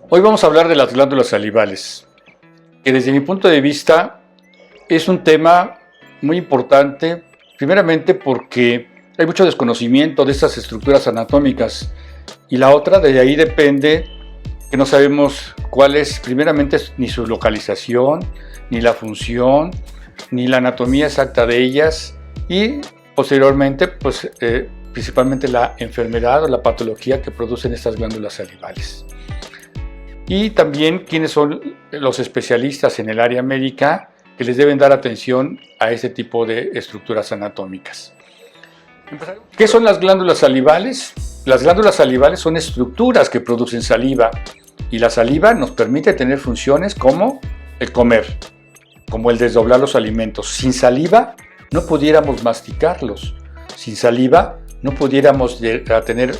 Hoy vamos a hablar de las glándulas salivales, que desde mi punto de vista es un tema muy importante, primeramente porque hay mucho desconocimiento de estas estructuras anatómicas, y la otra, de ahí depende que no sabemos cuál es, primeramente, ni su localización, ni la función, ni la anatomía exacta de ellas, y posteriormente, principalmente la enfermedad o la patología que producen estas glándulas salivales. Y también quiénes son los especialistas en el área médica que les deben dar atención a este tipo de estructuras anatómicas. ¿Qué son las glándulas salivales? Las glándulas salivales son estructuras que producen saliva, y la saliva nos permite tener funciones como el comer, como el desdoblar los alimentos. Sin saliva no pudiéramos masticarlos, sin saliva no pudiéramos tener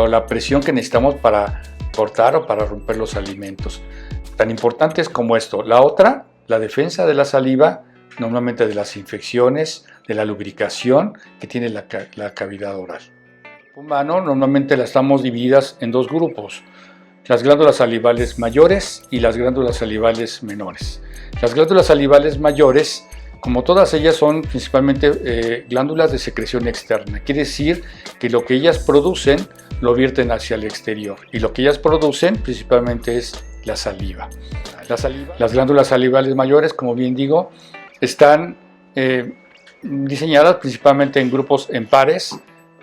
la presión que necesitamos para cortar o para romper los alimentos. Tan importante es como esto. La otra, la defensa de la saliva, normalmente de las infecciones, de la lubricación que tiene la cavidad oral. Humano, normalmente las estamos divididas en dos grupos: las glándulas salivales mayores y las glándulas salivales menores. Las glándulas salivales mayores, como todas ellas, son principalmente glándulas de secreción externa. Quiere decir que lo que ellas producen lo vierten hacia el exterior, y lo que ellas producen principalmente es la saliva. Las glándulas salivales mayores, como bien digo, están diseñadas principalmente en grupos en pares,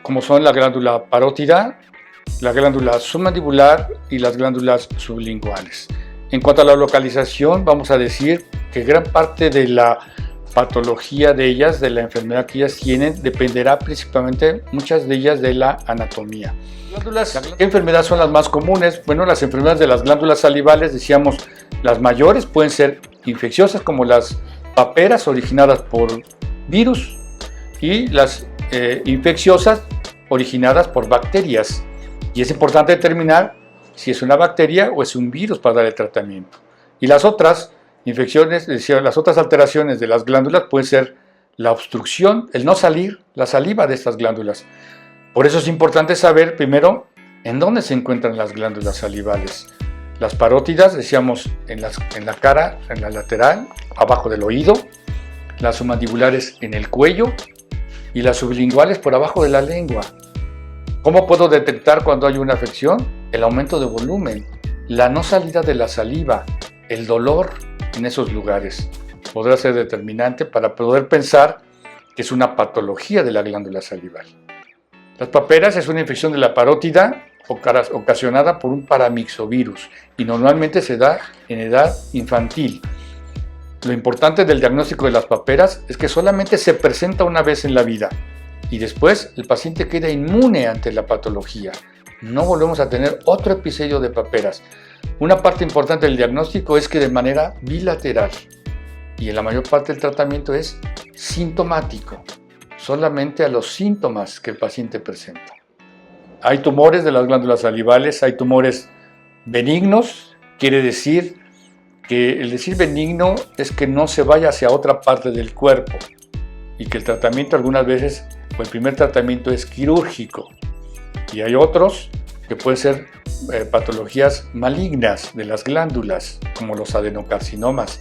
como son la glándula parótida, la glándula submandibular y las glándulas sublinguales. En cuanto a la localización, vamos a decir que gran parte de la patología de ellas, de la enfermedad que ellas tienen, dependerá principalmente, muchas de ellas, de la anatomía. ¿Qué enfermedades son las más comunes? Bueno, las enfermedades de las glándulas salivales, decíamos, las mayores pueden ser infecciosas, como las paperas originadas por virus, y las infecciosas originadas por bacterias. Y es importante determinar si es una bacteria o es un virus para dar el tratamiento. Y las otras infecciones, las otras alteraciones de las glándulas pueden ser la obstrucción, el no salir la saliva de estas glándulas. Por eso es importante saber primero en dónde se encuentran las glándulas salivales. Las parótidas, decíamos, en la cara, en la lateral, abajo del oído; las submandibulares en el cuello, y las sublinguales por abajo de la lengua. ¿Cómo puedo detectar cuando hay una afección? El aumento de volumen, la no salida de la saliva, el dolor en esos lugares podrá ser determinante para poder pensar que es una patología de la glándula salival. Las paperas es una infección de la parótida ocasionada por un paramyxovirus, y normalmente se da en edad infantil. Lo importante del diagnóstico de las paperas es que solamente se presenta una vez en la vida, y después el paciente queda inmune ante la patología. No volvemos a tener otro episodio de paperas. Una parte importante del diagnóstico es que de manera bilateral, y en la mayor parte del tratamiento es sintomático, solamente a los síntomas que el paciente presenta. Hay tumores de las glándulas salivales, hay tumores benignos. Quiere decir que el decir benigno es que no se vaya hacia otra parte del cuerpo, y que el tratamiento algunas veces, o el primer tratamiento, es quirúrgico. Y hay otros que pueden ser patologías malignas de las glándulas, como los adenocarcinomas,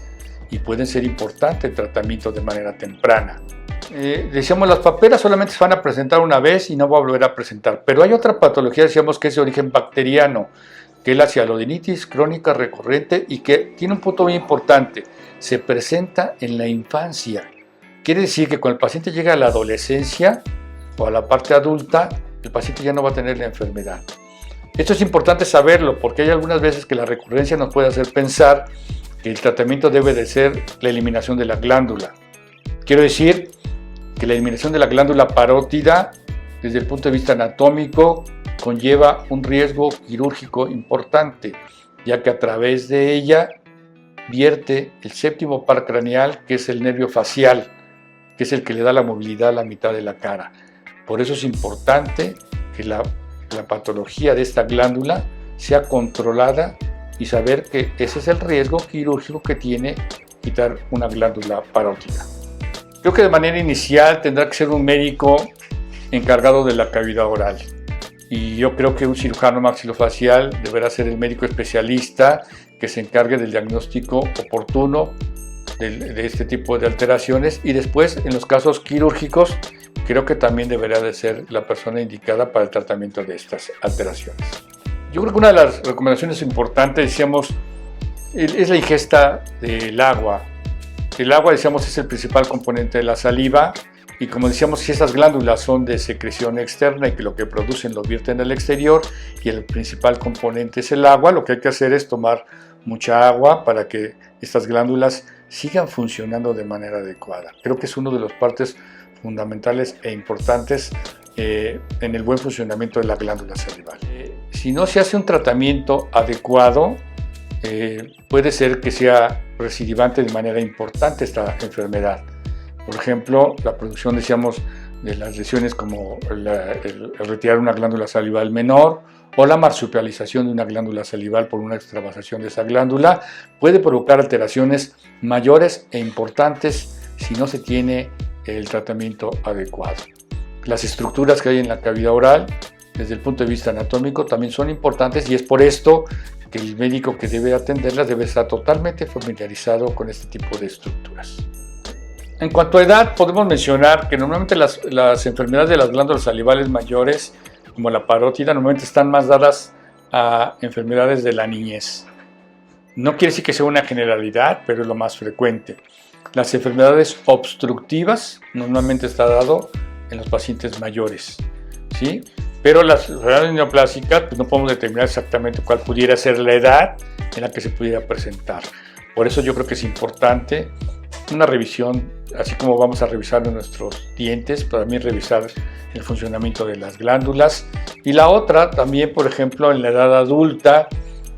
y pueden ser importante el tratamiento de manera temprana. Decíamos, las paperas solamente se van a presentar una vez y no va a volver a presentar, pero hay otra patología, decíamos, que es de origen bacteriano, que es la cialodinitis crónica recurrente, y que tiene un punto muy importante: se presenta en la infancia. Quiere decir que cuando el paciente llega a la adolescencia o a la parte adulta, el paciente ya no va a tener la enfermedad. Esto es importante saberlo, porque hay algunas veces que la recurrencia nos puede hacer pensar que el tratamiento debe de ser la eliminación de la glándula. Quiero decir que la eliminación de la glándula parótida, desde el punto de vista anatómico, conlleva un riesgo quirúrgico importante, ya que a través de ella vierte el séptimo par craneal, que es el nervio facial, que es el que le da la movilidad a la mitad de la cara. Por eso es importante que la patología de esta glándula sea controlada, y saber que ese es el riesgo quirúrgico que tiene quitar una glándula parótida. Creo que de manera inicial tendrá que ser un médico encargado de la cavidad oral. y yo creo que un cirujano maxilofacial deberá ser el médico especialista que se encargue del diagnóstico oportuno de este tipo de alteraciones, y después en los casos quirúrgicos creo que también deberá de ser la persona indicada para el tratamiento de estas alteraciones. Yo creo que una de las recomendaciones importantes, decíamos, es la ingesta del agua. El agua, decíamos, es el principal componente de la saliva, y como decíamos, si esas glándulas son de secreción externa y que lo que producen lo vierten al exterior y el principal componente es el agua, lo que hay que hacer es tomar mucha agua para que estas glándulas sigan funcionando de manera adecuada. Creo que es una de las partes fundamentales e importantes en el buen funcionamiento de la glándula salival. Si no se hace un tratamiento adecuado, puede ser que sea recidivante de manera importante esta enfermedad. Por ejemplo, la producción, decíamos, de las lesiones como el retirar una glándula salival menor o la marsupialización de una glándula salival por una extravasación de esa glándula puede provocar alteraciones mayores e importantes si no se tiene el tratamiento adecuado. Las estructuras que hay en la cavidad oral, desde el punto de vista anatómico, también son importantes, y es por esto que el médico que debe atenderlas debe estar totalmente familiarizado con este tipo de estructuras. En cuanto a edad, podemos mencionar que normalmente las enfermedades de las glándulas salivales mayores, como la parótida, normalmente están más dadas a enfermedades de la niñez. No quiere decir que sea una generalidad, pero es lo más frecuente. Las enfermedades obstructivas normalmente está dado en los pacientes mayores, ¿sí? Pero las enfermedades neoplásicas, pues no podemos determinar exactamente cuál pudiera ser la edad en la que se pudiera presentar. Por eso yo creo que es importante una revisión, así como vamos a revisar nuestros dientes, pero también revisar el funcionamiento de las glándulas. Y la otra también, por ejemplo, en la edad adulta,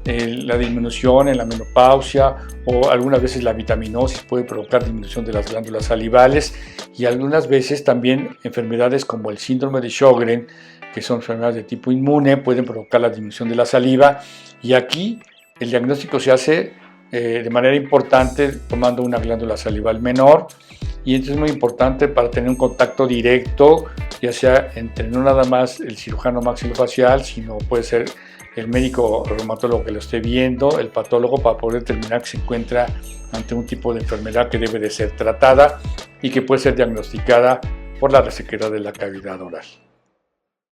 la disminución en la menopausia o algunas veces la vitaminosis puede provocar disminución de las glándulas salivales, y algunas veces también enfermedades como el síndrome de Sjögren, que son enfermedades de tipo inmune, pueden provocar la disminución de la saliva, y aquí el diagnóstico se hace de manera importante tomando una glándula salival menor, y esto es muy importante para tener un contacto directo, ya sea entre no nada más el cirujano maxilofacial, sino puede ser el médico reumatólogo que lo esté viendo, el patólogo, para poder determinar que se encuentra ante un tipo de enfermedad que debe de ser tratada y que puede ser diagnosticada por la resequedad de la cavidad oral.